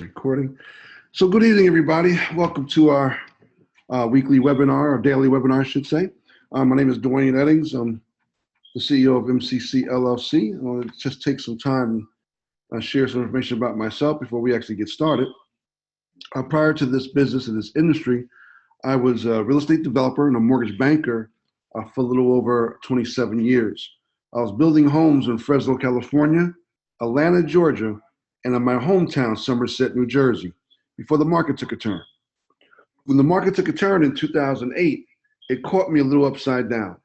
Recording. So good evening, everybody. Welcome to our weekly webinar, or daily webinar, I should say. My name is Dwayne Eddings. I'm the CEO of MCC LLC. I want to just take some time and share some information about myself before we actually get started. Prior to this business and this industry, I was a real estate developer and a mortgage banker for a little over 27 years. I was building homes in Fresno, California, Atlanta, Georgia, and in my hometown, Somerset, New Jersey, before the market took a turn. When the market took a turn in 2008, it caught me a little upside down.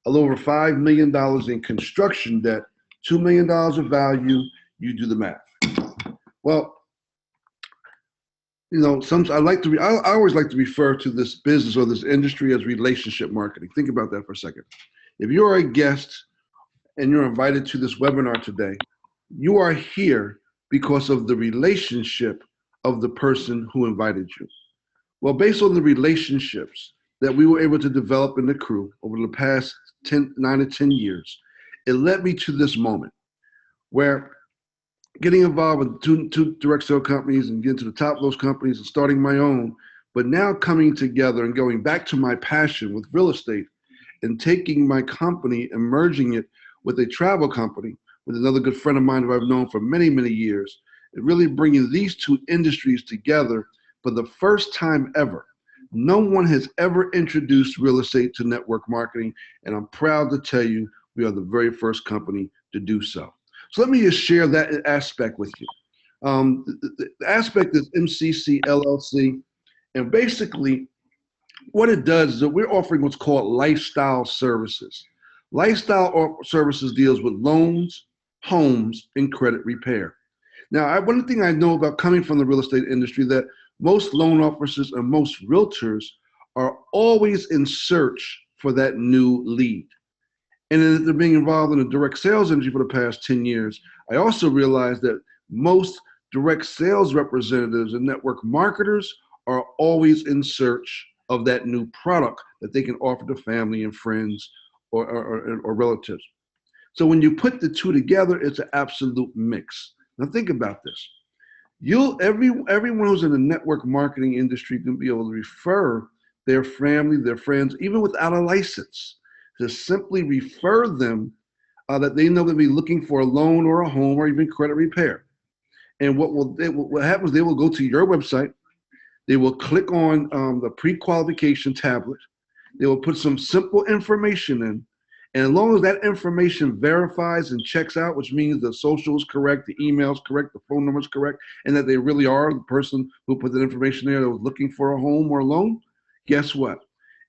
A little over $5 million in construction debt, $2 million of value, you do the math. Well, you know, I always like to refer to this business or this industry as relationship marketing. Think about that for a second. If you're a guest and you're invited to this webinar today, you are here because of the relationship of the person who invited you. Well, based on the relationships that we were able to develop in the crew over the past 9 to 10 years, it led me to this moment where getting involved with two direct sale companies and getting to the top of those companies and starting my own, but now coming together and going back to my passion with real estate and taking my company and merging it with a travel company with another good friend of mine who I've known for many, many years, and really bringing these two industries together for the first time ever. No one has ever introduced real estate to network marketing, and I'm proud to tell you we are the very first company to do so. So let me just share that aspect with you. The aspect is MCC LLC, and basically what it does is that we're offering what's called lifestyle services. Lifestyle services deals with loans, homes, and credit repair. Now, one thing I know about coming from the real estate industry that most loan officers and most realtors are always in search for that new lead. And after being involved in the direct sales industry for the past 10 years, I also realized that most direct sales representatives and network marketers are always in search of that new product that they can offer to family and friends or relatives. So when you put the two together, it's an absolute mix. Now think about this. Everyone who's in the network marketing industry can be able to refer their family, their friends, even without a license, to simply refer them that they know they'll be looking for a loan or a home or even credit repair. And what happens, they will go to your website, they will click on the pre-qualification tablet, they will put some simple information in, and as long as that information verifies and checks out, which means the social is correct, the email is correct, the phone number is correct, and that they really are the person who put that information there that was looking for a home or a loan, guess what?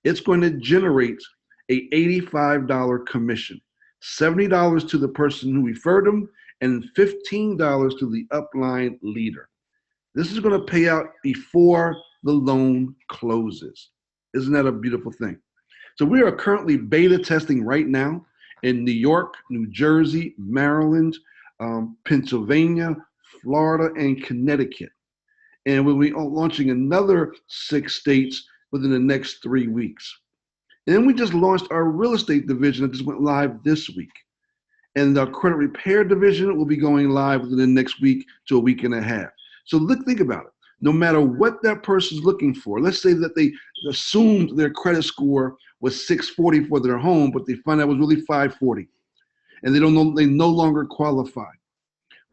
It's going to generate a $85 commission, $70 to the person who referred them, and $15 to the upline leader. This is going to pay out before the loan closes. Isn't that a beautiful thing? So we are currently beta testing right now in New York, New Jersey, Maryland, Pennsylvania, Florida, and Connecticut. And we'll be launching another 6 states within the next 3 weeks. And then we just launched our real estate division that just went live this week. And our credit repair division will be going live within the next week to a week and a half. So think about it. No matter what that person's looking for, let's say that they assumed their credit score was 640 for their home, but they find out it was really 540, and they no longer qualify.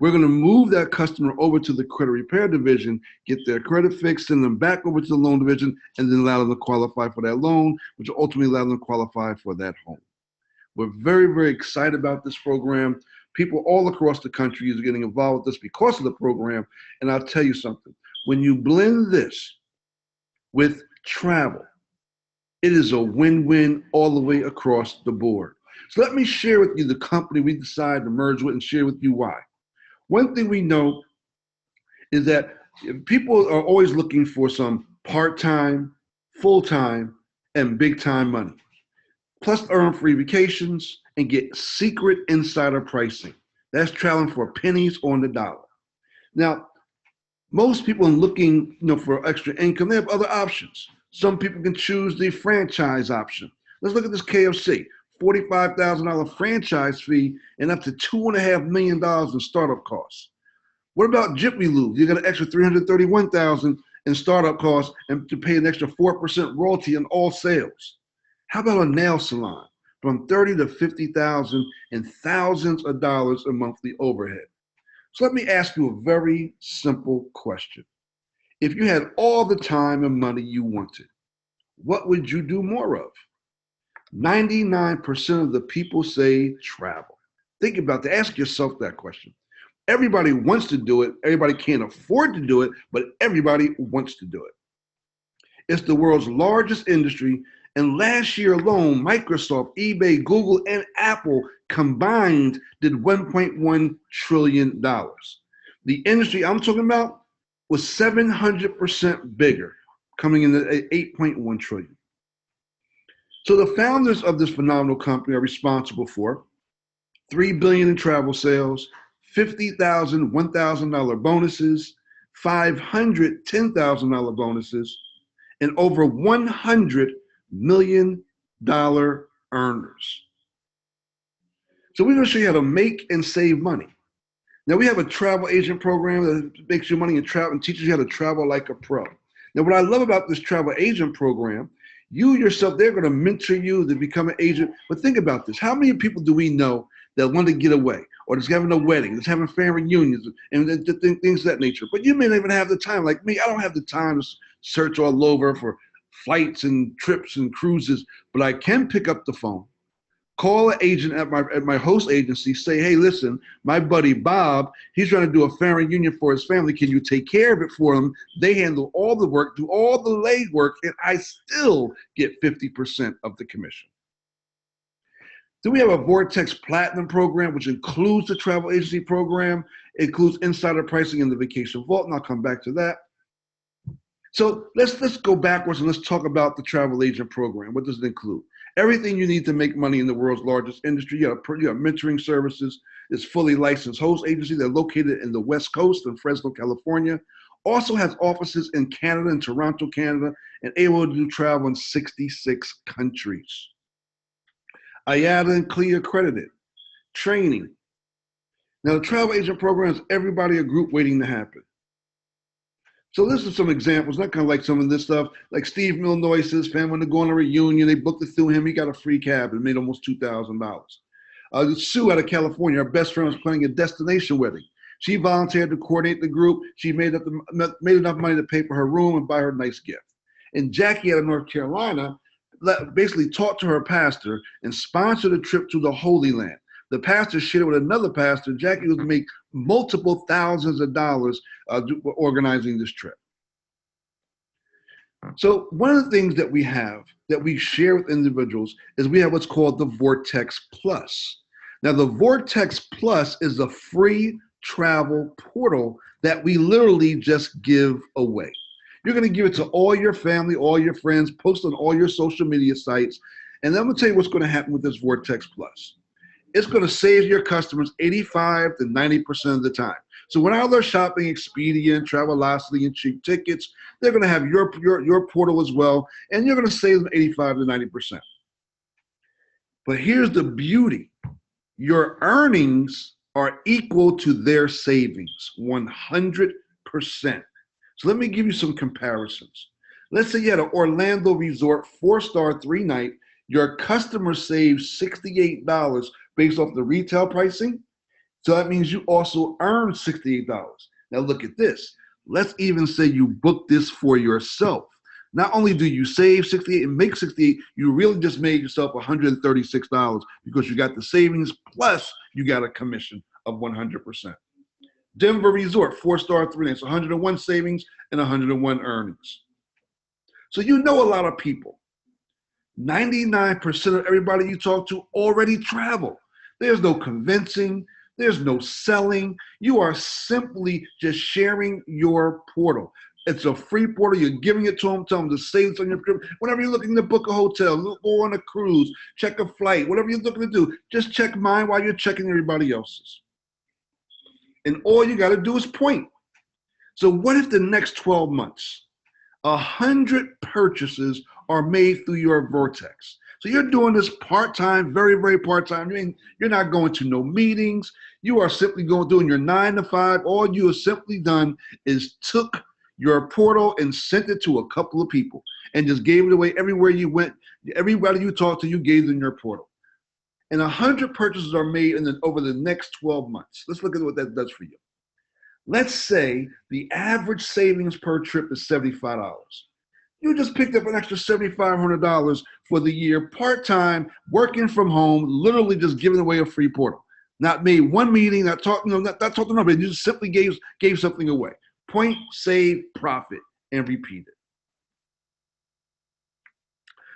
We're going to move that customer over to the credit repair division, get their credit fixed, send them back over to the loan division, and then allow them to qualify for that loan, which will ultimately allow them to qualify for that home. We're very, very excited about this program. People all across the country are getting involved with this because of the program, and I'll tell you something. When you blend this with travel, it is a win-win all the way across the board. So let me share with you the company we decided to merge with and share with you why. One thing we know is that people are always looking for some part-time, full-time, and big-time money, plus earn free vacations and get secret insider pricing. That's traveling for pennies on the dollar. Now, most people are looking, for extra income. They have other options. Some people can choose the franchise option. Let's look at this KFC, $45,000 franchise fee and up to $2.5 million in startup costs. What about Jiffy Lube? You got an extra $331,000 in startup costs and to pay an extra 4% royalty on all sales. How about a nail salon? From $30,000 to $50,000 and thousands of dollars in monthly overhead. So let me ask you a very simple question. If you had all the time and money you wanted, what would you do more of? 99% of the people say travel. Think about that. Ask yourself that question. Everybody wants to do it. Everybody can't afford to do it, but everybody wants to do it. It's the world's largest industry, and last year alone, Microsoft, eBay, Google, and Apple combined did $1.1 trillion. The industry I'm talking about was 700% bigger, coming in at 8.1 trillion. So the founders of this phenomenal company are responsible for $3 billion in travel sales, 50,000 $1,000 bonuses, 500 $10,000 bonuses, and over 100 million dollar earners. So we're going to show you how to make and save money. Now we have a travel agent program that makes you money in travel and teaches you how to travel like a pro. Now what I love about this travel agent program, you yourself, they're going to mentor you to become an agent. But think about this. How many people do we know that want to get away or just having a wedding, just having family reunions and things of that nature? But you may not even have the time. Like me, I don't have the time to search all over for flights and trips and cruises, but I can pick up the phone, call an agent at my host agency, say, hey, listen, my buddy Bob, he's trying to do a family reunion for his family. Can you take care of it for him? They handle all the work, do all the legwork, and I still get 50% of the commission. Then we have a Vortex Platinum program, which includes the travel agency program, includes insider pricing in the vacation vault, and I'll come back to that. So let's go backwards and let's talk about the travel agent program. What does it include? Everything you need to make money in the world's largest industry. You have mentoring services. It's fully licensed host agency. They're located in the West Coast in Fresno, California. Also has offices in Canada and Toronto, Canada, and able to do travel in 66 countries. IATA and CLIA accredited. Training. Now the travel agent program is everybody a group waiting to happen. So this is some examples, not kind of like some of this stuff, like Steve Milnoy says, family wanted to go on a reunion, they booked it through him, he got a free cab and made almost $2,000. Sue out of California, our best friend was planning a destination wedding. She volunteered to coordinate the group. She made enough money to pay for her room and buy her a nice gift. And Jackie out of North Carolina basically talked to her pastor and sponsored a trip to the Holy Land. The pastor shared with another pastor. Jackie was to make multiple thousands of dollars organizing this trip. So one of the things that we have that we share with individuals is we have what's called the Vortex Plus. Now the Vortex Plus is a free travel portal that we literally just give away. You're going to give it to all your family, all your friends, post on all your social media sites. And then I'm going to tell you what's going to happen with this Vortex Plus. It's going to save your customers 85 to 90% of the time. So when they're shopping Expedia and Travelocity and cheap tickets, they're going to have your portal as well, and you're going to save them 85 to 90%. But here's the beauty. Your earnings are equal to their savings, 100%. So let me give you some comparisons. Let's say you had an Orlando resort, 4-star, 3-night. Your customer saves $68 based off the retail pricing. So that means you also earn $68. Now look at this. Let's even say you book this for yourself. Not only do you save $68 and make $68, you really just made yourself $136 because you got the savings plus you got a commission of 100%. Denver Resort, 4-star, 3-nights, 101 savings and 101 earnings. So you know a lot of people. 99% of everybody you talk to already travel. There's no convincing. There's no selling. You are simply just sharing your portal. It's a free portal. You're giving it to them. Tell them to save it on your trip. Whenever you're looking to book a hotel, go on a cruise, check a flight, whatever you're looking to do, just check mine while you're checking everybody else's. And all you got to do is point. So what if the next 12 months, 100 purchases are made through your Vortex? So you're doing this part-time, very, very part-time. I mean, you're not going to no meetings. You are simply doing your 9 to 5. All you have simply done is took your portal and sent it to a couple of people and just gave it away everywhere you went. Everybody you talked to, you gave them your portal. And 100 purchases are made over the next 12 months. Let's look at what that does for you. Let's say the average savings per trip is $75. You just picked up an extra $7,500 for the year, part-time, working from home, literally just giving away a free portal. Not made one meeting, not talking to nobody. You just simply gave something away. Point, save, profit, and repeat it.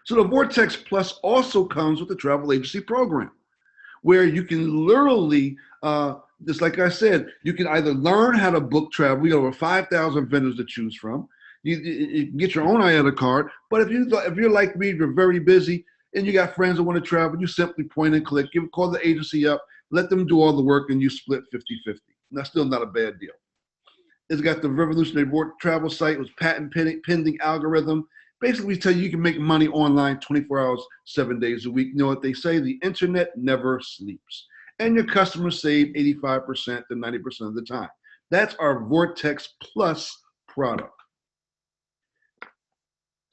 So the Vortex Plus also comes with the travel agency program, where you can literally, just like I said, you can either learn how to book travel. We got over 5,000 vendors to choose from. You can get your own IATA card, but if you're like me, you're very busy and you got friends that want to travel, you simply point and click, call the agency up, let them do all the work, and you split 50-50. And that's still not a bad deal. It's got the revolutionary travel site with patent pending algorithm. Basically tell you can make money online 24 hours, 7 days a week. You know what they say, the internet never sleeps. And your customers save 85% to 90% of the time. That's our Vortex Plus product.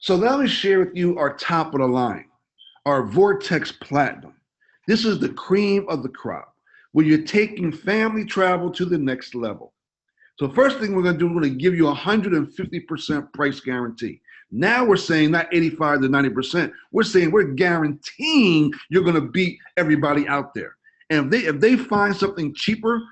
So now let me share with you our top of the line, our Vortex Platinum. This is the cream of the crop, where you're taking family travel to the next level. So first thing we're going to do, we're going to give you 150% price guarantee. Now we're saying not 85 to 90%. We're saying we're guaranteeing you're going to beat everybody out there. And if they find something cheaper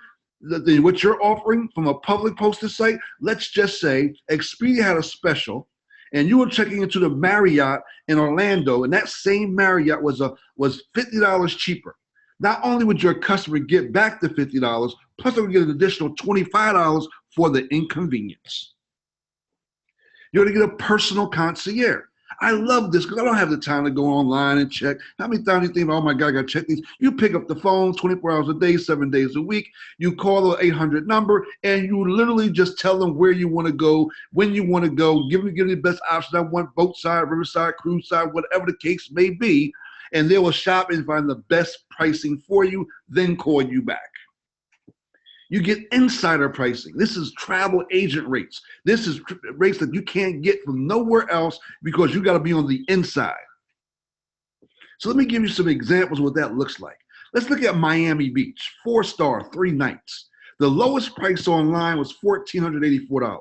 than what you're offering from a public posted site, let's just say Expedia had a special, and you were checking into the Marriott in Orlando, and that same Marriott was $50 cheaper. Not only would your customer get back the $50, plus they would get an additional $25 for the inconvenience. You're going to get a personal concierge. I love this because I don't have the time to go online and check. How many times do you think, oh my God, I got to check these? You pick up the phone 24 hours a day, 7 days a week. You call the 800 number and you literally just tell them where you want to go, when you want to go, give them the best options. I want boat side, riverside, cruise side, whatever the case may be. And they will shop and find the best pricing for you, then call you back. You get insider pricing. This is travel agent rates. This is rates that you can't get from nowhere else because you got to be on the inside. So let me give you some examples of what that looks like. Let's look at Miami Beach, 4-star, 3 nights. The lowest price online was $1,484.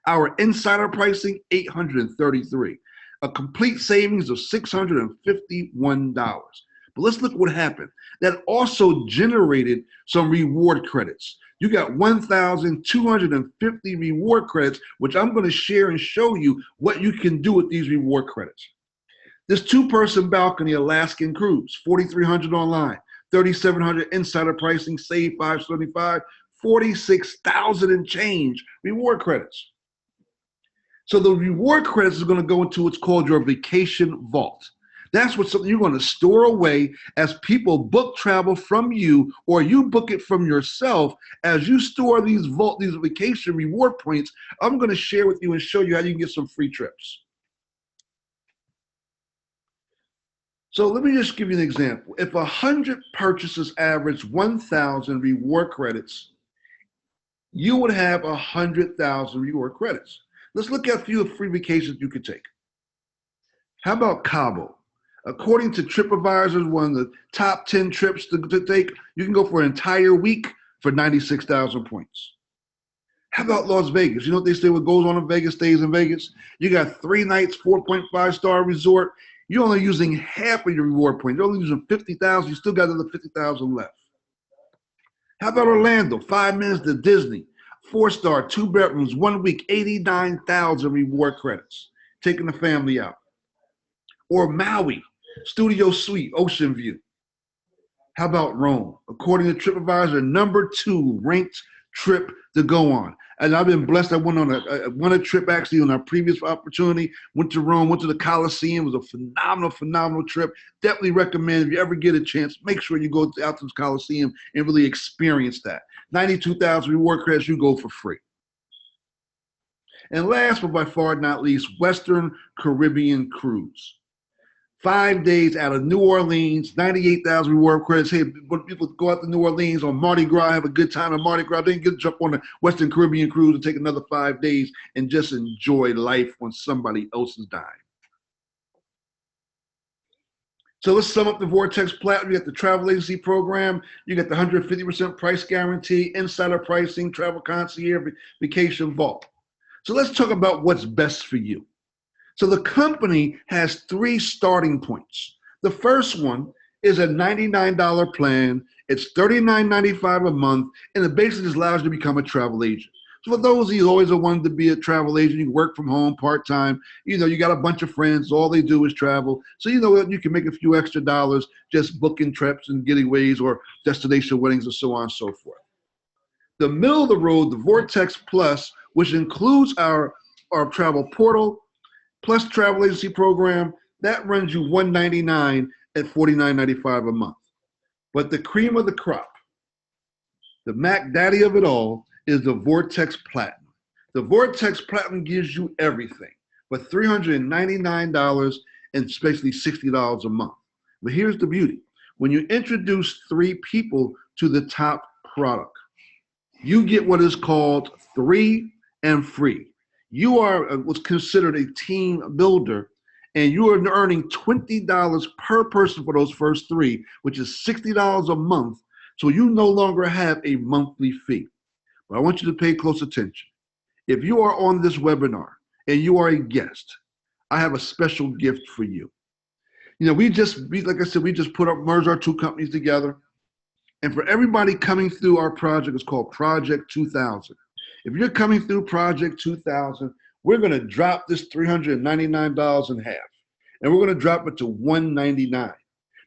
Our insider pricing, $833. A complete savings of $651. But let's look what happened. That also generated some reward credits. You got 1,250 reward credits, which I'm going to share and show you what you can do with these reward credits. This 2-person balcony Alaskan cruise, $4,300 online, $3,700 insider pricing, save $575, $46,000 and change reward credits. So the reward credits is going to go into what's called your vacation vault. That's something you're going to store away as people book travel from you, or you book it from yourself. As you store these vacation reward points, I'm going to share with you and show you how you can get some free trips. So let me just give you an example. If 100 purchases average 1,000 reward credits, you would have 100,000 reward credits. Let's look at a few free vacations you could take. How about Cabo? According to TripAdvisor, one of the top 10 trips to take, you can go for an entire week for 96,000 points. How about Las Vegas? You know what they say, what goes on in Vegas stays in Vegas? You got 3 nights, 4.5-star resort. You're only using half of your reward points. You're only using 50,000. You still got another 50,000 left. How about Orlando? 5 minutes to Disney. 4-star, 2 bedrooms, 1 week, 89,000 reward credits. Taking the family out. Or Maui, studio suite, ocean view. How about Rome? According to TripAdvisor, #2 ranked trip to go on. And I've been blessed. I went on a trip actually on our previous opportunity. Went to Rome, went to the Colosseum. It was a phenomenal trip. Definitely recommend if you ever get a chance, make sure you go out to the Colosseum and really experience that. 92,000 reward credits, you go for free. And last but by far not least, Western Caribbean cruise. 5 days out of New Orleans, 98,000 reward credits. Hey, when people go out to New Orleans on Mardi Gras, have a good time at Mardi Gras, then get to jump on the Western Caribbean cruise and take another 5 days and just enjoy life on somebody else's dime. So let's sum up the Vortex Platinum. You got the travel agency program. You got the 150% price guarantee, insider pricing, travel concierge, vacation vault. So let's talk about what's best for you. So the company has 3 starting points. The first one is a $99 plan. It's $39.95 a month, and it basically just allows you to become a travel agent. So for those of you who always wanted to be a travel agent, you can work from home part-time. You know, you got a bunch of friends, all they do is travel. So you know what, you can make a few extra dollars just booking trips and getaways or destination weddings and so on and so forth. The middle of the road, the Vortex Plus, which includes our travel portal, plus travel agency program, that runs you $199 at $49.95 a month. But the cream of the crop, the Mac Daddy of it all, is the Vortex Platinum. The Vortex Platinum gives you everything, but $399 and basically $60 a month. But here's the beauty. When you introduce 3 people to the top product, you get what is called 3 and free. You are what's considered a team builder, and you are earning $20 per person for those first 3, which is $60 a month. So you no longer have a monthly fee. But I want you to pay close attention. If you are on this webinar and you are a guest, I have a special gift for you. You know, like I said, we just merged our 2 companies together. And for everybody coming through our project, it's called Project 2000. If you're coming through Project 2000, we're going to drop this $399 in half. And we're going to drop it to $199. Now,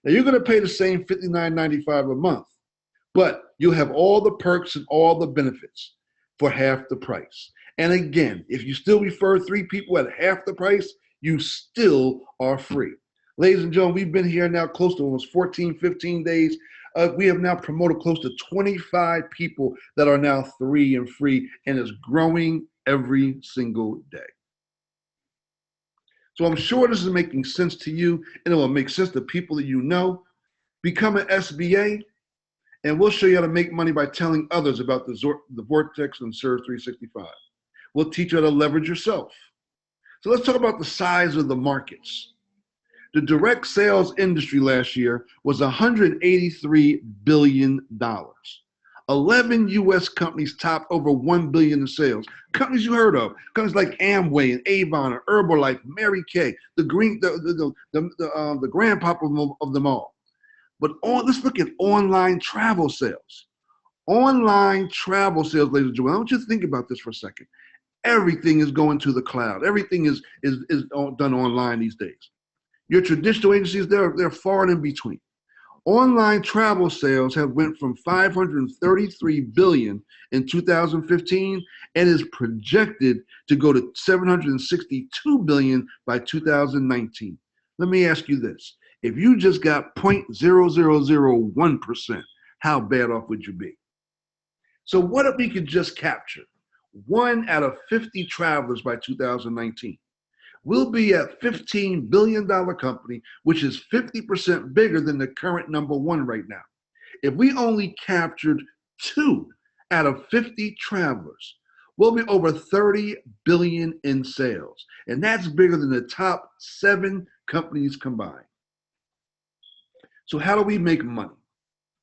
you're going to pay the same $59.95 a month, but you'll have all the perks and all the benefits for half the price. And again, if you still refer 3 people at half the price, you still are free. Ladies and gentlemen, we've been here now close to almost 14, 15 days. We have now promoted close to 25 people that are now 3 and free, and it's growing every single day. So I'm sure this is making sense to you, and it will make sense to people that you know. Become an SBA, and we'll show you how to make money by telling others about the Vortex and Surge 365. We'll teach you how to leverage yourself. So let's talk about the size of the markets. The direct sales industry last year was $183 billion. 11 U.S. companies topped over $1 billion in sales. Companies you heard of, companies like Amway and Avon and Herbalife, Mary Kay, the grandpapa of them all. But let's look at online travel sales. Online travel sales, ladies and gentlemen, I want you to think about this for a second. Everything is going to the cloud. Everything is done online these days. Your traditional agencies, they're far and in between. Online travel sales have went from $533 billion in 2015 and is projected to go to $762 billion by 2019. Let me ask you this. If you just got 0.0001%, how bad off would you be? So what if we could just capture 1 out of 50 travelers by 2019? We'll be a $15 billion company, which is 50% bigger than the current #1 right now. If we only captured 2 out of 50 travelers, we'll be over $30 billion in sales. And that's bigger than the top 7 companies combined. So how do we make money?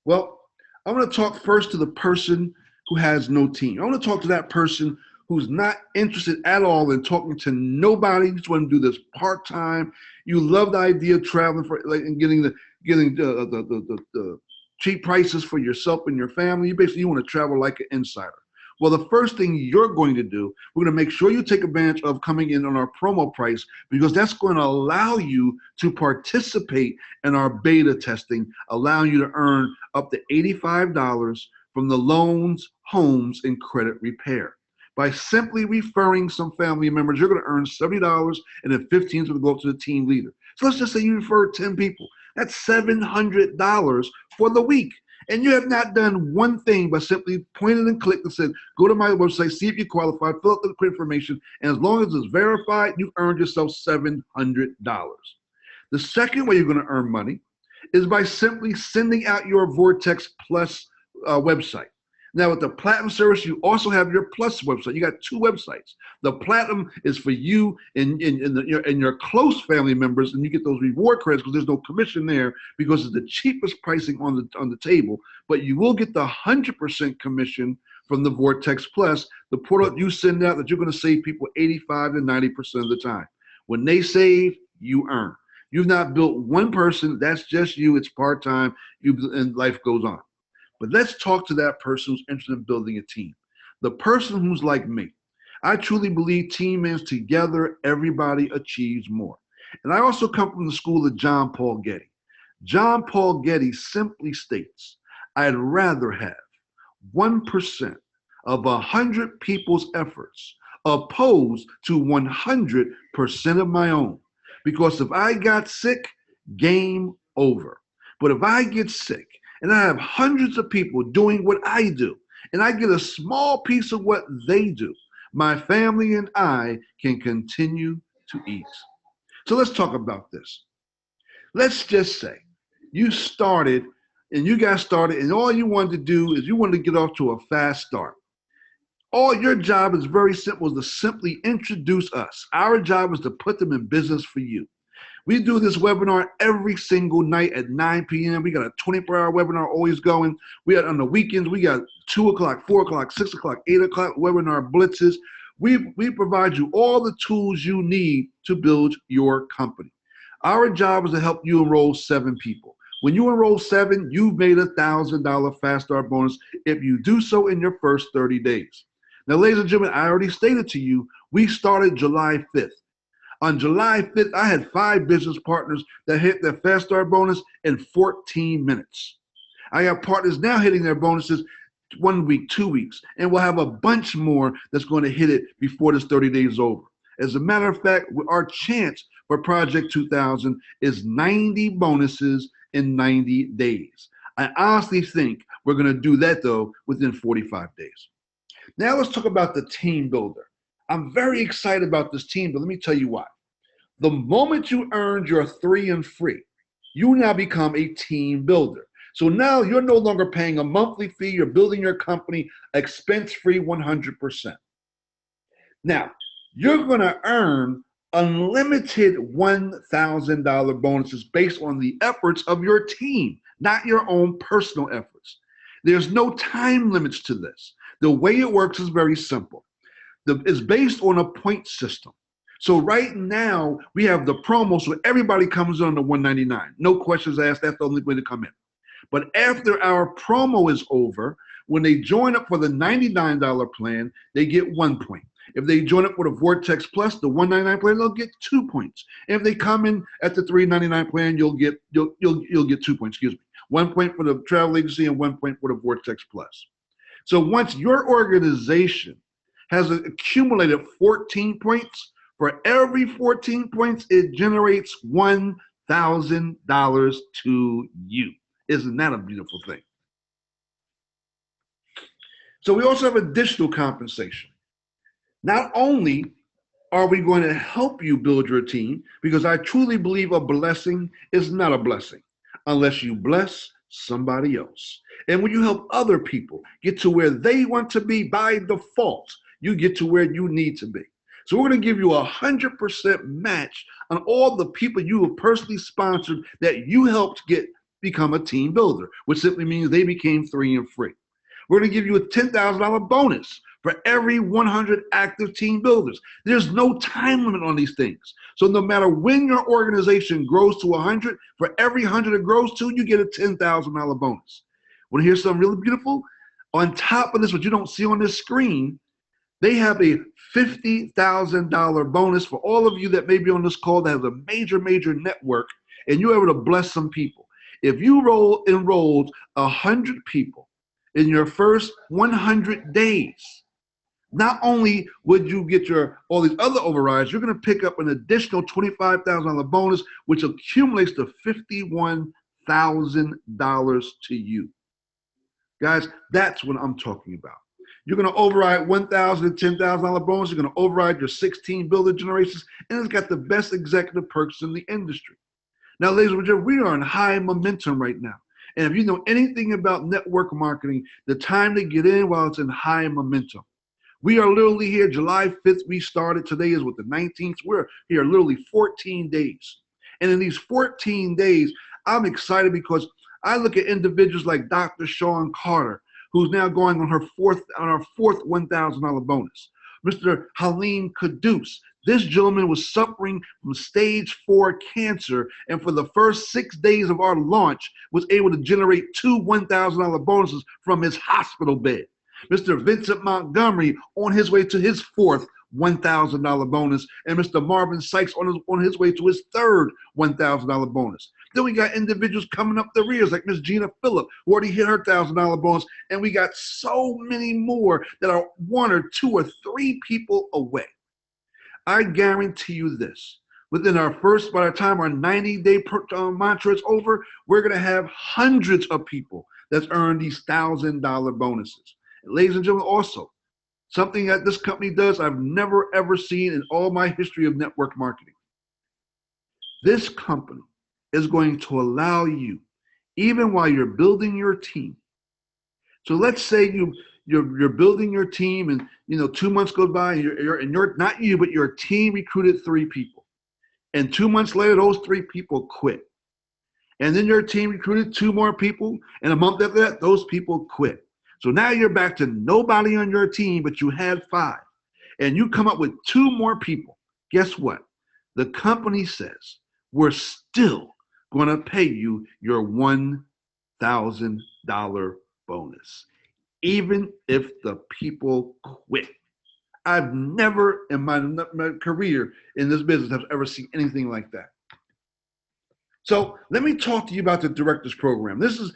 Well, I want to talk first to the person who has no team. I want to talk to that person who's not interested at all in talking to nobody. You just want to do this part-time. You love the idea of traveling and getting the cheap prices for yourself and your family. You want to travel like an insider. Well, the first thing you're going to do, we're going to make sure you take advantage of coming in on our promo price, because that's going to allow you to participate in our beta testing, allowing you to earn up to $85 from the loans, homes, and credit repair. By simply referring some family members, you're going to earn $70, and then $15 is going to go up to the team leader. So let's just say you refer 10 people. That's $700 for the week. And you have not done one thing but simply pointed and clicked and said, go to my website, see if you qualify, fill out the information, and as long as it's verified, you earned yourself $700. The second way you're going to earn money is by simply sending out your Vortex Plus website. Now, with the Platinum service, you also have your Plus website. You got two websites. The Platinum is for you and your close family members, and you get those reward credits because there's no commission there because it's the cheapest pricing on the table. But you will get the 100% commission from the Vortex Plus, the product you send out that you're going to save people 85 to 90% of the time. When they save, you earn. You've not built one person. That's just you. It's part-time. And life goes on. But let's talk to that person who's interested in building a team. The person who's like me. I truly believe team means together, everybody achieves more. And I also come from the school of John Paul Getty. John Paul Getty simply states, I'd rather have 1% of 100 people's efforts opposed to 100% of my own. Because if I got sick, game over. But if I get sick, and I have hundreds of people doing what I do, and I get a small piece of what they do, my family and I can continue to eat. So let's talk about this. Let's just say you started, and you got started, and all you wanted to do is you wanted to get off to a fast start. All your job is very simple, is to simply introduce us. Our job is to put them in business for you. We do this webinar every single night at 9 p.m. We got a 24-hour webinar always going. We got on the weekends, we got 2 o'clock, 4 o'clock, 6 o'clock, 8 o'clock webinar blitzes. We provide you all the tools you need to build your company. Our job is to help you enroll 7 people. When you enroll 7, you've made a $1,000 Fast Start bonus if you do so in your first 30 days. Now, ladies and gentlemen, I already stated to you, we started July 5th. On July 5th, I had 5 business partners that hit their Fast Start bonus in 14 minutes. I have partners now hitting their bonuses 1 week, 2 weeks, and we'll have a bunch more that's going to hit it before this 30 days is over. As a matter of fact, our chance for Project 2000 is 90 bonuses in 90 days. I honestly think we're going to do that, though, within 45 days. Now let's talk about the team builder. I'm very excited about this team, but let me tell you why. The moment you earned your 3 and free, you now become a team builder. So now you're no longer paying a monthly fee. You're building your company expense-free 100%. Now, you're going to earn unlimited $1,000 bonuses based on the efforts of your team, not your own personal efforts. There's no time limits to this. The way it works is very simple. It's based on a point system. So right now, we have the promo, so everybody comes in on the $199. No questions asked, that's the only way to come in. But after our promo is over, when they join up for the $99 plan, they get 1 point. If they join up for the Vortex Plus, the $199 plan, they'll get 2 points. And if they come in at the $399 plan, you'll get 2 points, 1 point for the travel agency and 1 point for the Vortex Plus. So once your organization has accumulated 14 points, for every 14 points, it generates $1,000 to you. Isn't that a beautiful thing? So we also have additional compensation. Not only are we going to help you build your team, because I truly believe a blessing is not a blessing unless you bless somebody else. And when you help other people get to where they want to be by default, you get to where you need to be. So we're going to give you 100% match on all the people you have personally sponsored that you helped become a team builder, which simply means they became 3 and free. We're going to give you a $10,000 bonus for every 100 active team builders. There's no time limit on these things. So no matter when your organization grows to 100, for every 100 it grows to, you get a $10,000 bonus. Want to hear something really beautiful? On top of this, what you don't see on this screen, they have a $50,000 bonus for all of you that may be on this call that has a major network, and you're able to bless some people. If you enrolled 100 people in your first 100 days, not only would you get all these other overrides, you're going to pick up an additional $25,000 bonus, which accumulates to $51,000 to you. Guys, that's what I'm talking about. You're going to override $1,000 and $10,000 bonus. You're going to override your 16 builder generations, and it's got the best executive perks in the industry. Now, ladies and gentlemen, we are in high momentum right now. And if you know anything about network marketing, the time to get in while it's in high momentum. We are literally here July 5th. We started. Today is what, the 19th. We're here literally 14 days. And in these 14 days, I'm excited because I look at individuals like Dr. Sean Carter, who's now going on her fourth $1,000 bonus. Mr. Halim Kudus. This gentleman was suffering from stage 4 cancer, and for the first 6 days of our launch, was able to generate 2 $1,000 bonuses from his hospital bed. Mr. Vincent Montgomery on his way to his 4th $1,000 bonus, and Mr. Marvin Sykes on his way to his 3rd $1,000 bonus. Then we got individuals coming up the rears like Miss Gina Phillip, who already hit her $1,000 bonus, and we got so many more that are 1 or 2 or 3 people away. I guarantee you this. Within by the time our 90-day mantra is over, we're going to have hundreds of people that's earned these $1,000 bonuses. And ladies and gentlemen, also, something that this company does I've never ever seen in all my history of network marketing. This company is going to allow you, even while you're building your team. So let's say you're building your team, and 2 months goes by, and you're not you, but your team recruited 3 people, and 2 months later, those 3 people quit, and then your team recruited 2 more people, and a month after that, those people quit. So now you're back to nobody on your team, but you had 5, and you come up with 2 more people. Guess what? The company says we're still going to pay you your $1,000 bonus, even if the people quit. I've never in my career in this business have ever seen anything like that. So let me talk to you about the Directors Program. This is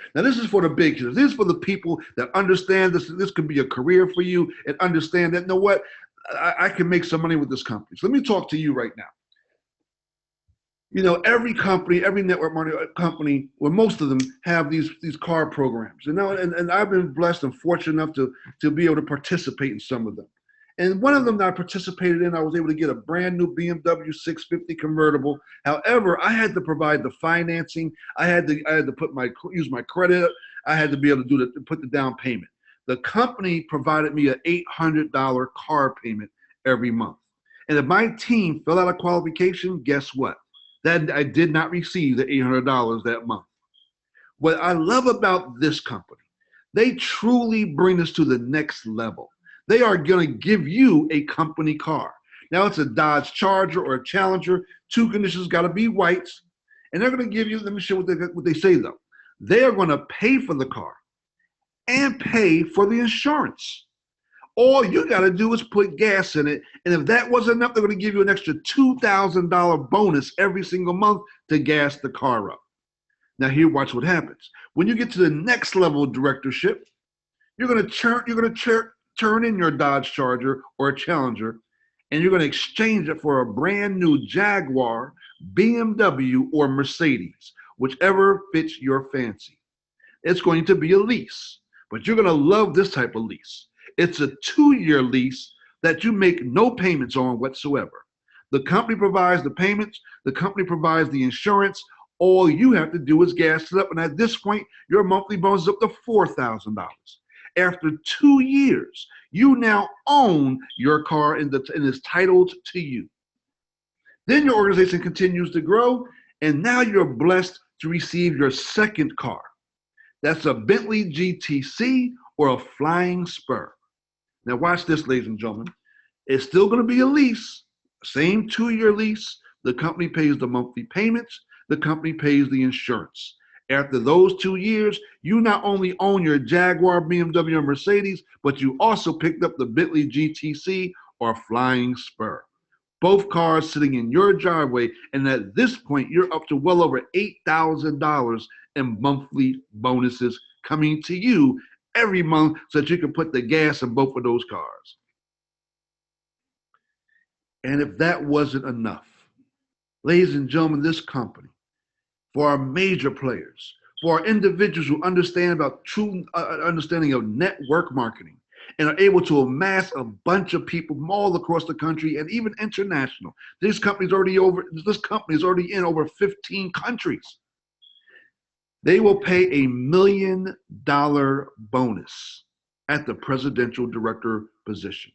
for the big hitters. This is for the people that understand this. This could be a career for you and understand that, I can make some money with this company. So let me talk to you right now. Every company, every network marketing company, well, most of them have these card programs. And I've been blessed and fortunate enough to be able to participate in some of them. And one of them that I participated in, I was able to get a brand new BMW 650 convertible. However, I had to provide the financing. I had to use my credit. I had to be able to put the down payment. The company provided me an $800 car payment every month. And if my team fell out of qualification, guess what? That I did not receive the $800 that month. What I love about this company, they truly bring us to the next level. They are going to give you a company car. Now it's a Dodge Charger or a Challenger. 2 conditions got to be whites. And they're going to give you, let me show what they say though. They are going to pay for the car and pay for the insurance. All you got to do is put gas in it. And if that wasn't enough, they're going to give you an extra $2,000 bonus every single month to gas the car up. Now here, watch what happens. When you get to the next level of directorship, you're going to turn in your Dodge Charger or a Challenger, and you're going to exchange it for a brand new Jaguar, BMW, or Mercedes, whichever fits your fancy. It's going to be a lease, but you're going to love this type of lease. It's a 2-year lease that you make no payments on whatsoever. The company provides the payments. The company provides the insurance. All you have to do is gas it up, and at this point, your monthly bonus is up to $4,000. After 2 years, you now own your car and it's titled to you. Then your organization continues to grow, and now you're blessed to receive your second car. That's a Bentley GTC or a Flying Spur. Now watch this, ladies and gentlemen. It's still going to be a lease, same 2-year lease. The company pays the monthly payments. The company pays the insurance. After those 2 years, you not only own your Jaguar, BMW, and Mercedes, but you also picked up the Bentley GTC or Flying Spur. Both cars sitting in your driveway, and at this point, you're up to well over $8,000 in monthly bonuses coming to you every month so that you can put the gas in both of those cars. And if that wasn't enough, ladies and gentlemen, this company, for our major players, for our individuals who understand about true understanding of network marketing, and are able to amass a bunch of people from all across the country and even international. This company is already in over 15 countries. They will pay $1 million bonus at the presidential director position.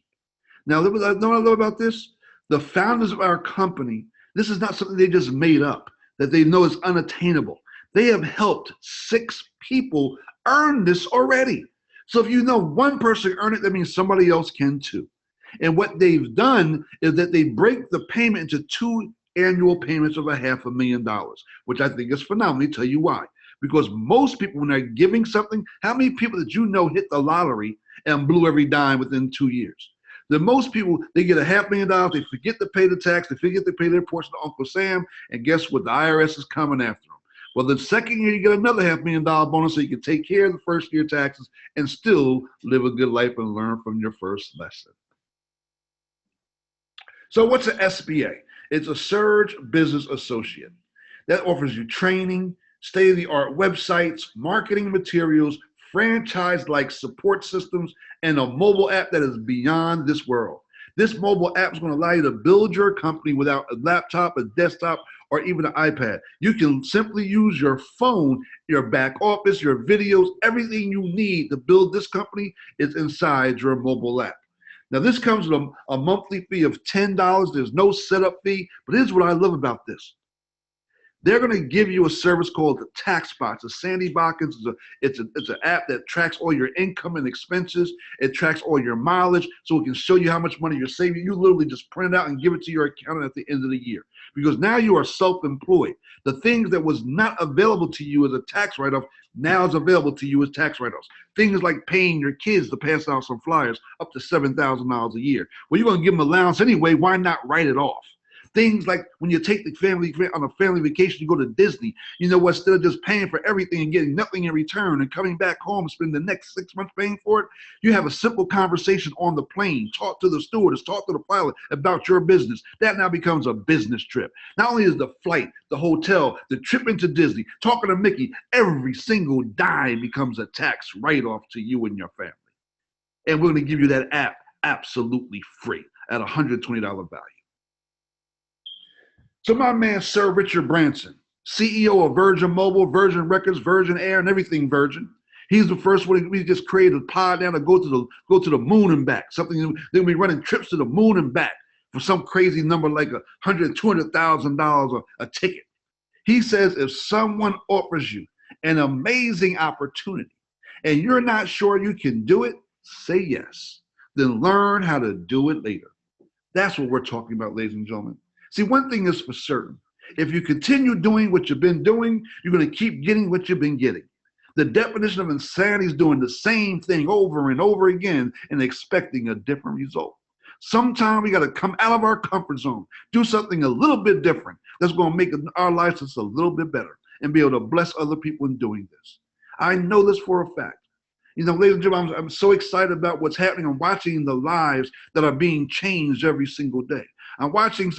Now, know what I love about this? The founders of our company, this is not something they just made up, that they know is unattainable. They have helped 6 people earn this already. So if you know one person earned it, that means somebody else can too. And what they've done is that they break the payment into 2 annual payments of $500,000, which I think is phenomenal. Let me tell you why. Because most people, when they're giving something, how many people that you know hit the lottery and blew every dime within 2 years? The most people, they get $500,000, they forget to pay the tax, they forget to pay their portion to Uncle Sam, and guess what? The IRS is coming after them. Well, the second year, you get another $500,000 bonus so you can take care of the first year taxes and still live a good life and learn from your first lesson. So what's an SBA? It's a Surge Business Associate. That offers you training, state-of-the-art websites, marketing materials, franchise-like support systems, and a mobile app that is beyond this world. This mobile app is going to allow you to build your company without a laptop, a desktop, or even an iPad. You can simply use your phone, your back office, your videos, everything you need to build this company is inside your mobile app. Now, this comes with a monthly fee of $10. There's no setup fee, but here's what I love about this. They're going to give you a service called the Tax Box. The Sandy Bockins it's an app that tracks all your income and expenses. It tracks all your mileage, so it can show you how much money you're saving. You literally just print it out and give it to your accountant at the end of the year. Because now you are self-employed. The things that was not available to you as a tax write-off now is available to you as tax write-offs. Things like paying your kids to pass out some flyers up to $7,000 a year. Well, you're going to give them allowance anyway. Why not write it off? Things like when you take the family on a family vacation, you go to Disney, you know what, instead of just paying for everything and getting nothing in return and coming back home and spending the next 6 months paying for it, you have a simple conversation on the plane, talk to the stewardess, talk to the pilot about your business. That now becomes a business trip. Not only is the flight, the hotel, the trip into Disney, talking to Mickey, every single dime becomes a tax write-off to you and your family. And we're going to give you that app absolutely free at $120 value. So my man, Sir Richard Branson, CEO of Virgin Mobile, Virgin Records, Virgin Air, and everything Virgin. He's the first one. We just created a pod now to go to the moon and back. Something they'll be running trips to the moon and back for some crazy number like $200,000 a ticket. He says if someone offers you an amazing opportunity and you're not sure you can do it, say yes. Then learn how to do it later. That's what we're talking about, ladies and gentlemen. See, one thing is for certain. If you continue doing what you've been doing, you're going to keep getting what you've been getting. The definition of insanity is doing the same thing over and over again and expecting a different result. Sometimes we got to come out of our comfort zone, do something a little bit different that's going to make our lives just a little bit better and be able to bless other people in doing this. I know this for a fact. You know, ladies and gentlemen, I'm so excited about what's happening. I'm watching the lives that are being changed every single day. I'm watching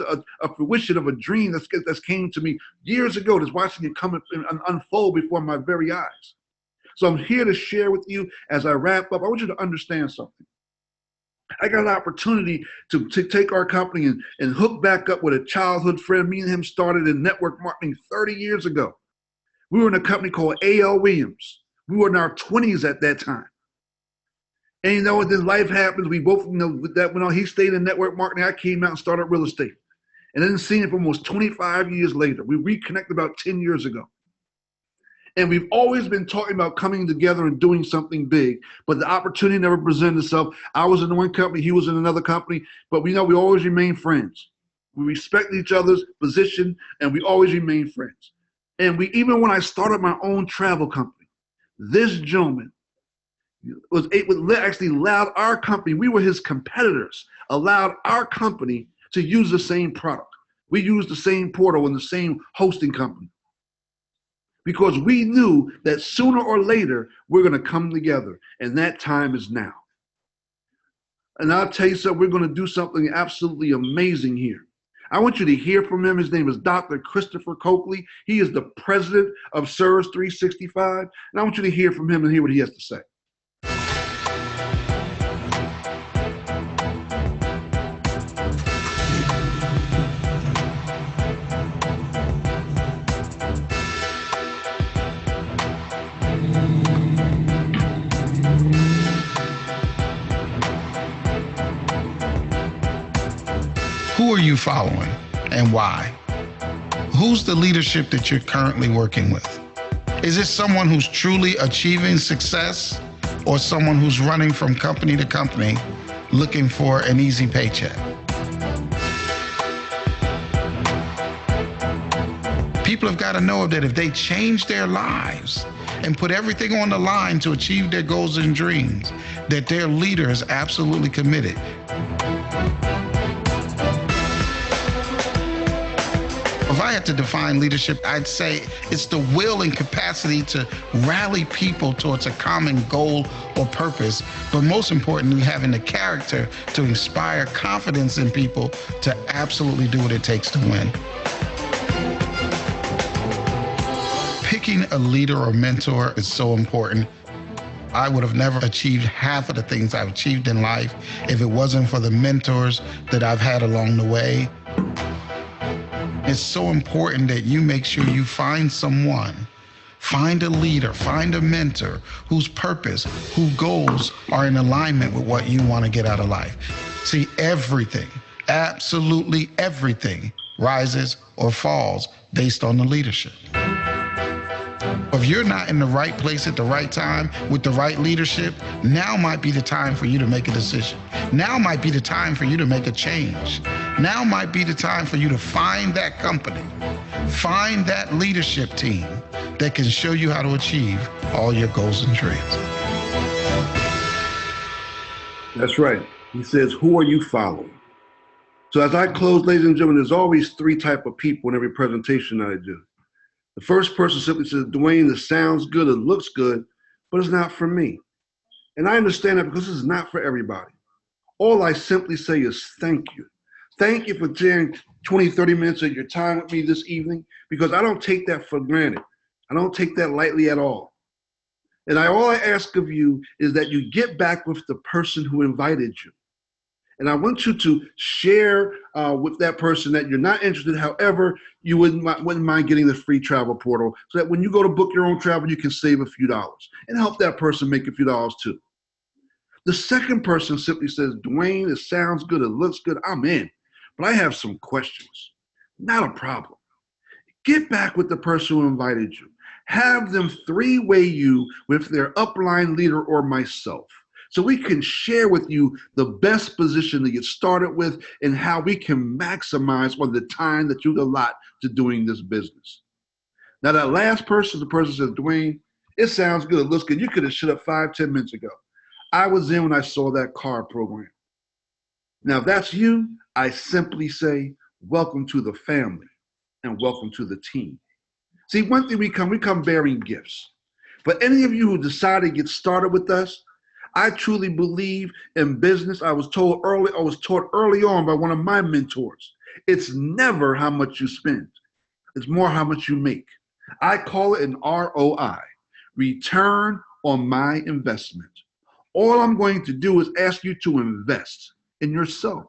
a fruition of a dream that's came to me years ago, just watching it come and unfold before my very eyes. So I'm here to share with you as I wrap up. I want you to understand something. I got an opportunity to take our company and hook back up with a childhood friend. Me and him started in network marketing 30 years ago. We were in a company called A.L. Williams. We were in our 20s at that time. And you know, then life happens. We both, you know, that when he stayed in network marketing, I came out and started real estate. And then seen it for almost 25 years later. We reconnected about 10 years ago. And we've always been talking about coming together and doing something big, but the opportunity never presented itself. I was in one company, he was in another company, but we know we always remain friends. We respect each other's position, and we always remain friends. And even when I started my own travel company, this gentleman actually allowed our company, we were his competitors, allowed our company to use the same product. We used the same portal and the same hosting company because we knew that sooner or later we're going to come together, and that time is now. And I'll tell you something, we're going to do something absolutely amazing here. I want you to hear from him. His name is Dr. Christopher Coakley. He is the president of Surge 365, and I want you to hear from him and hear what he has to say. following and why? Who's the leadership that you're currently working with? Is it someone who's truly achieving success or someone who's running from company to company looking for an easy paycheck? People have got to know that if they change their lives and put everything on the line to achieve their goals and dreams, that their leader is absolutely committed. If I had to define leadership, I'd say it's the will and capacity to rally people towards a common goal or purpose, but most importantly, having the character to inspire confidence in people to absolutely do what it takes to win. Picking a leader or mentor is so important. I would have never achieved half of the things I've achieved in life if it wasn't for the mentors that I've had along the way. It's so important that you make sure you find someone, find a leader, find a mentor whose purpose, whose goals are in alignment with what you want to get out of life. See, everything, absolutely everything, rises or falls based on the leadership. If you're not in the right place at the right time with the right leadership, now might be the time for you to make a decision. Now might be the time for you to make a change. Now might be the time for you to find that company, find that leadership team that can show you how to achieve all your goals and dreams. That's right. He says, who are you following? So as I close, ladies and gentlemen, there's always three types of people in every presentation that I do. The first person simply says, Dwayne, this sounds good, it looks good, but it's not for me. And I understand that because it's not for everybody. All I simply say is thank you. Thank you for sharing 20, 30 minutes of your time with me this evening, because I don't take that for granted. I don't take that lightly at all. And all I ask of you is that you get back with the person who invited you. And I want you to share with that person that you're not interested. However, you wouldn't mind getting the free travel portal so that when you go to book your own travel, you can save a few dollars and help that person make a few dollars too. The second person simply says, Dwayne, it sounds good, it looks good, I'm in, but I have some questions. Not a problem. Get back with the person who invited you. Have them three-way you with their upline leader or myself, so we can share with you the best position to get started with and how we can maximize on the time that you allot to doing this business. Now that last person, the person says, Dwayne, it sounds good, it looks good. You could have shut up 5, 10 minutes ago. I was in when I saw that card program. Now if that's you, I simply say, welcome to the family and welcome to the team. See, one thing we come bearing gifts. For any of you who decide to get started with us, I truly believe in business. I was taught early on by one of my mentors. It's never how much you spend. It's more how much you make. I call it an ROI, return on my investment. All I'm going to do is ask you to invest in yourself.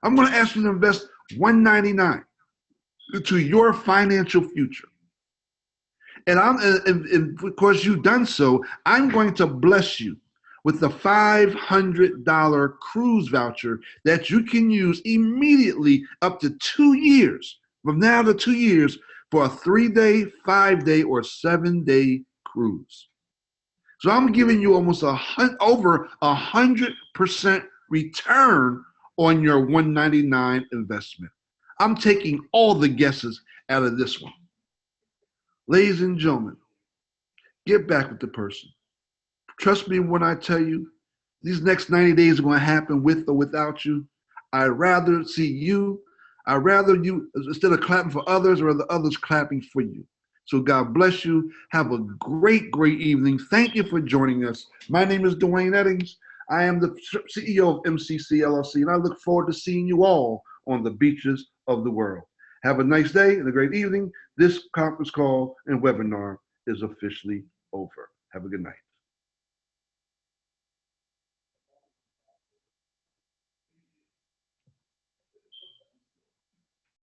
I'm going to ask you to invest $199 into your financial future. And because you've done so, I'm going to bless you with the $500 cruise voucher that you can use immediately up to 2 years, from now to 2 years, for a 3-day, 5-day, or 7-day cruise. So I'm giving you almost over 100% return on your $199 investment. I'm taking all the guesses out of this one. Ladies and gentlemen, get back with the person. Trust me when I tell you, these next 90 days are going to happen with or without you. I'd rather see you. I'd rather you, instead of clapping for others, or the others clapping for you. So God bless you. Have a great, great evening. Thank you for joining us. My name is Dwayne Eddings. I am the CEO of MCC LLC, and I look forward to seeing you all on the beaches of the world. Have a nice day and a great evening. This conference call and webinar is officially over. Have a good night.